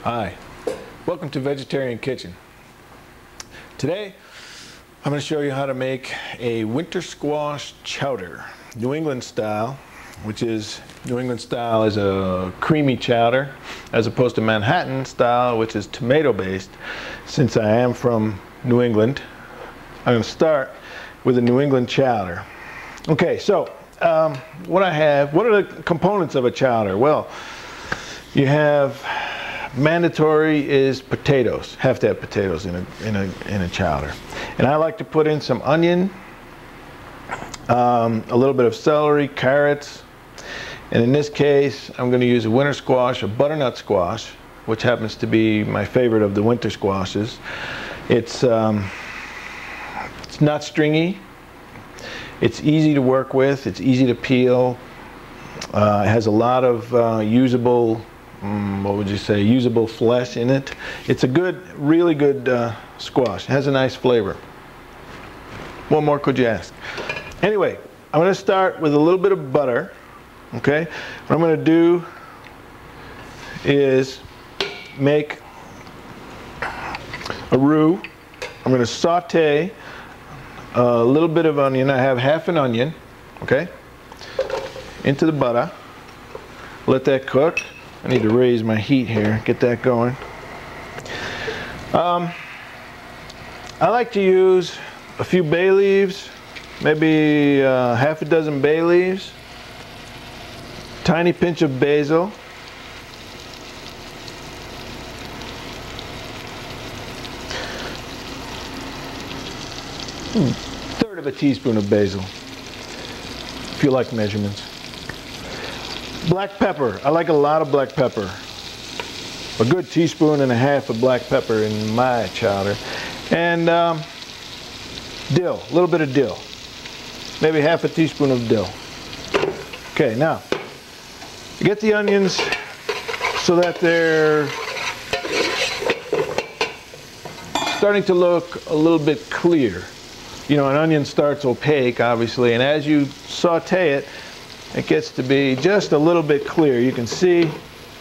Hi, welcome to Vegetarian Kitchen. Today I'm going to show you how to make a winter squash chowder, New England style, which is New England style is a creamy chowder as opposed to Manhattan style, which is tomato based. Since I am from New England, I'm going to start with a New England chowder. Okay, so what are the components of a chowder? Well, you have mandatory is potatoes. Have to have potatoes in a chowder. And I like to put in some onion, a little bit of celery, carrots, and in this case I'm going to use a winter squash, a butternut squash, which happens to be my favorite of the winter squashes. It's not stringy. It's easy to work with. It's easy to peel. It has a lot of usable usable flesh in it. It's a good, really good squash. It has a nice flavor. What more could you ask? Anyway, I'm going to start with a little bit of butter. Okay, what I'm going to do is make a roux. I'm going to saute a little bit of onion. I have half an onion, okay, into the butter. Let that cook. I need to raise my heat here, get that going. I like to use a few bay leaves, maybe half a dozen bay leaves, tiny pinch of basil, third of a teaspoon of basil, if you like measurements. Black pepper. I like a lot of black pepper. A good teaspoon and a half of black pepper in my chowder. And dill. A little bit of dill. Maybe half a teaspoon of dill. Okay, now get the onions so that they're starting to look a little bit clear. You know, an onion starts opaque, obviously, and as you saute it, it gets to be just a little bit clear. You can see,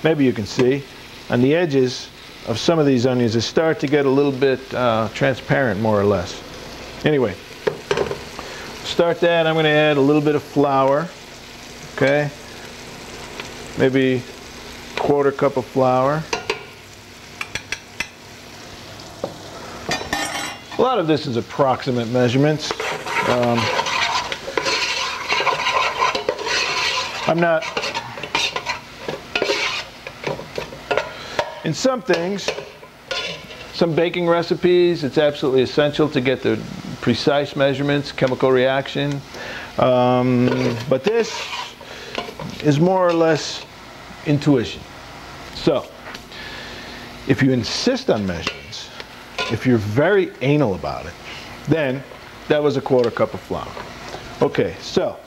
maybe you can see, on the edges of some of these onions, they start to get a little bit transparent, more or less. Anyway, start that. I'm going to add a little bit of flour, okay? Maybe a quarter cup of flour. A lot of this is approximate measurements. I'm not, in some things, some baking recipes, it's absolutely essential to get the precise measurements, chemical reaction, but this is more or less intuition. So, if you insist on measurements, if you're very anal about it, then that was a quarter cup of flour. Okay, so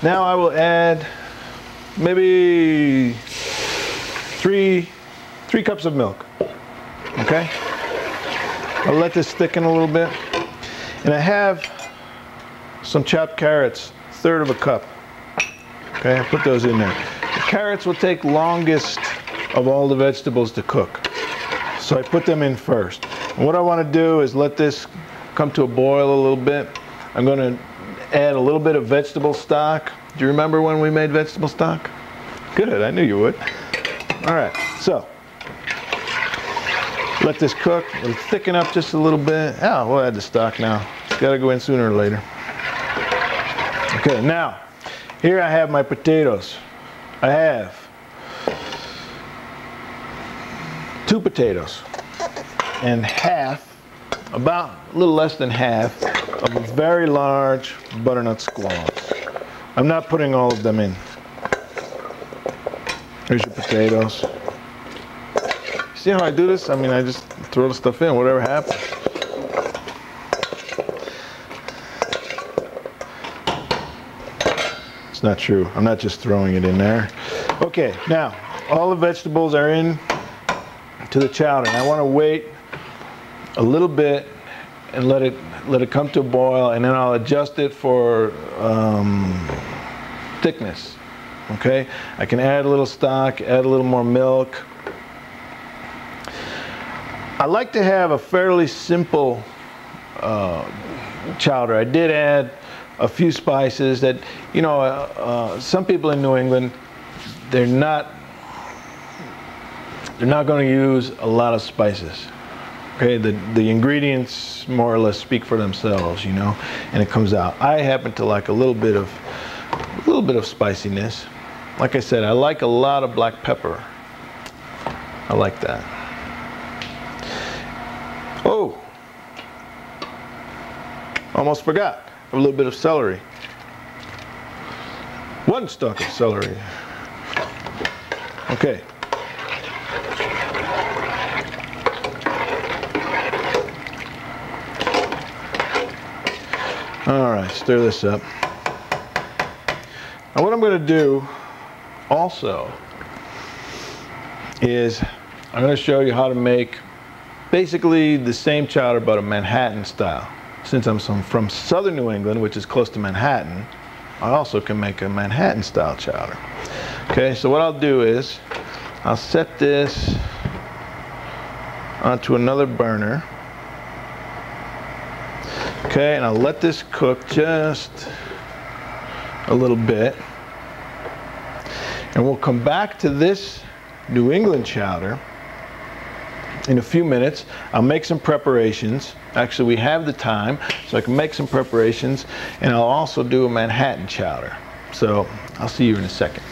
now I will add maybe three cups of milk. Okay? I'll let this thicken a little bit. And I have some chopped carrots, third of a cup. Okay, I put those in there. The carrots will take longest of all the vegetables to cook. So I put them in first. And what I want to do is let this come to a boil a little bit. I'm going to add a little bit of vegetable stock. Do you remember when we made vegetable stock? Good, I knew you would. All right, so let this cook. It'll thicken up just a little bit. Oh, we'll add the stock now. It's got to go in sooner or later. Okay, now here I have my potatoes. I have 2 potatoes and half, about a little less than half, of a very large butternut squash. I'm not putting all of them in. Here's your potatoes. See how I do this? I mean, I just throw the stuff in, whatever happens. It's not true. I'm not just throwing it in there. Okay, now all the vegetables are in to the chowder. And I want to wait a little bit and let it come to a boil, and then I'll adjust it for thickness. Okay, I can add a little stock, add a little more milk, I like to have a fairly simple chowder. I did add a few spices that, you know, some people in New England, they're not going to use a lot of spices. Okay, the ingredients more or less speak for themselves, you know, and it comes out. I happen to like a little bit of spiciness. Like I said, I like a lot of black pepper. I like that. Oh, almost forgot. A little bit of celery. 1 stalk of celery. Okay. All right, stir this up. Now what I'm going to do also is I'm going to show you how to make basically the same chowder but a Manhattan style. Since I'm from southern New England, which is close to Manhattan, I also can make a Manhattan style chowder. Okay, so what I'll do is I'll set this onto another burner. Okay, and I'll let this cook just a little bit. And we'll come back to this New England chowder in a few minutes. I'll make some preparations. Actually, we have the time, so I can make some preparations, and I'll also do a Manhattan chowder. So I'll see you in a second.